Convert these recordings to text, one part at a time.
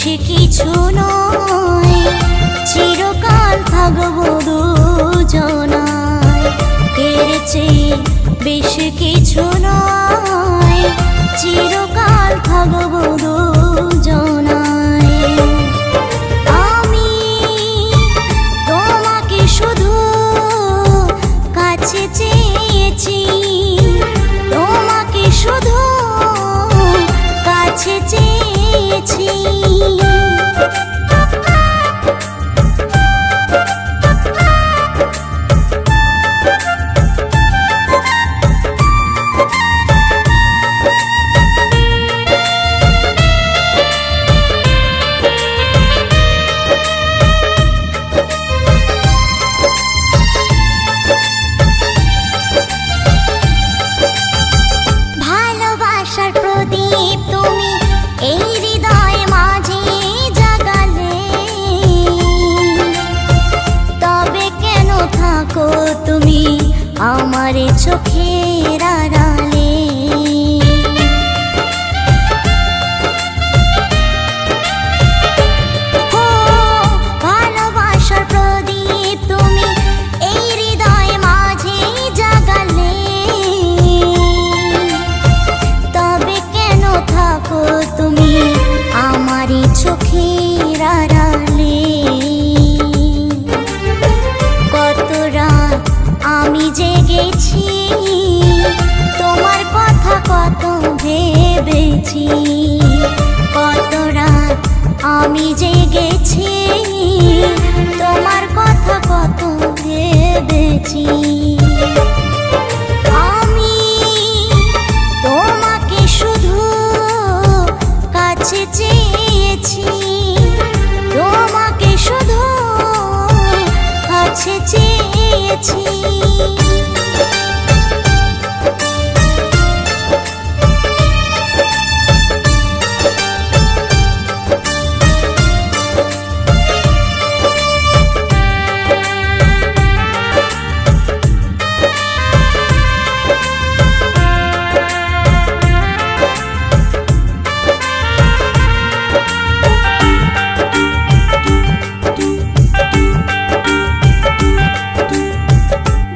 বেশি কিছু নয়, চিরকাল থাকবো দুজনায়। এর চেয়ে বেশি কিছু নয়, চিরকাল থাকবো দুজনায়। আমি তোমাকে শুধু কাছে চেয়েছি, তোমাকে শুধু কাছে চেয়েছি। ভালোবাসার প্রদীপ তুমি এই হৃদয়ে মাঝে জাগালে, তবে কেন থাকো তুমি আমার চোখের আড়ালে? ও ভালোবাসার প্রদীপ তুমি এই হৃদয়ে মাঝে জাগালে, তবে কেন থাকো তুমি আমারই চোখের আড়ালে? কত রাত আমি জেগেছি, তোমার কথা কত ভেবেছি। কত রাত আমি জেগেছি, তোমার কথা কত ভেবেছি। আমি তোমাকে শুধু কাছে চেয়েছি, তোমাকে শুধু কাছে চেয়েছি।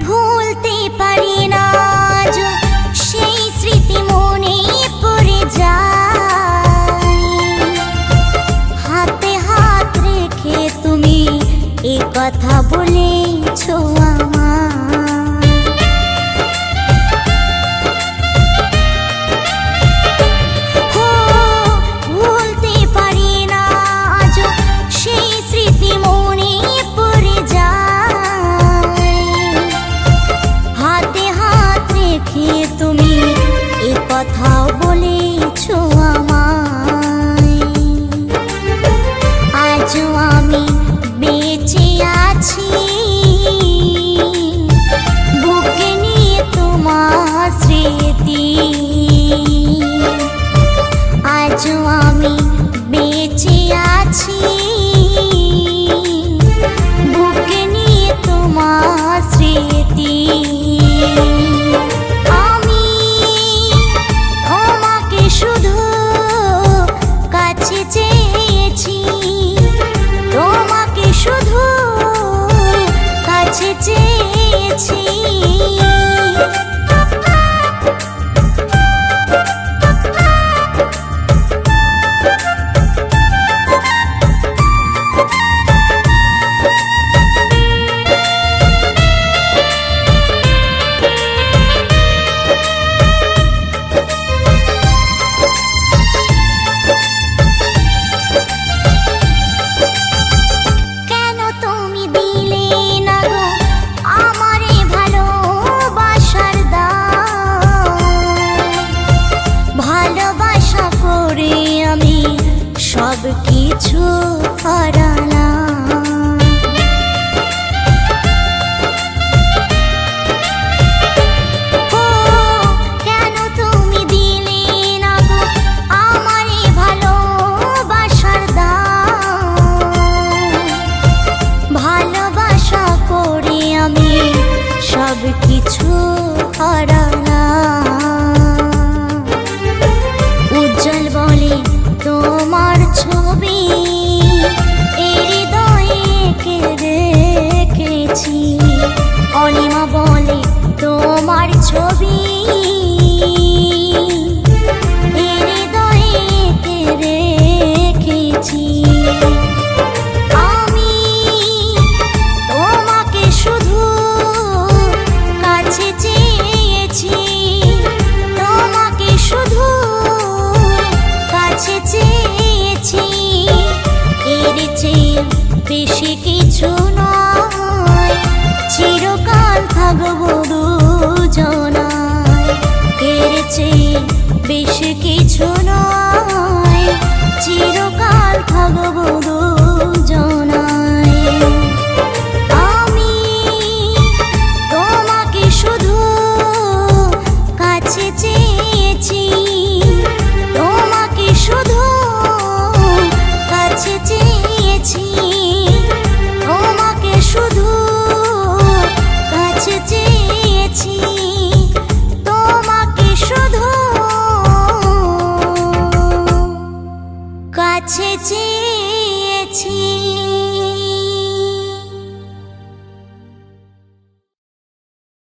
ভুলতে পারি না আজও সেই স্মৃতি মনে পড়ে যায়। হাতে হাত রেখে তুমি এ কথা বলেছো আমার। ও ভুলতে পারি না আজও সেই স্মৃতি মনে পড়ে যায়। হাতে হাত রেখে তুমি এ কথাও বলেছো আমায়। আজও আমি বেঁচে আছি, বুকে নিয়ে তোমার স্মৃতি। আজও আমি বেঁচে আছি, বুকে নিয়ে তোমার স্মৃতি। আমি তোমাকে শুধু কাছে চেয়েছি, তোমাকে শুধু কাছে চেয়েছি। কেন তুমি দিলে না গো আমারে ভালোবাসার দাম? ভালোবাসা করে আমি সব কিছু হারালাম। ও কেন তুমি দিলে না গো আমারে ভালোবাসার দাম? ভালোবাসা করে আমি সব কিছু হারালাম। উজ্জ্বল বলে তোমার ছবি বেশ কিছু নয়।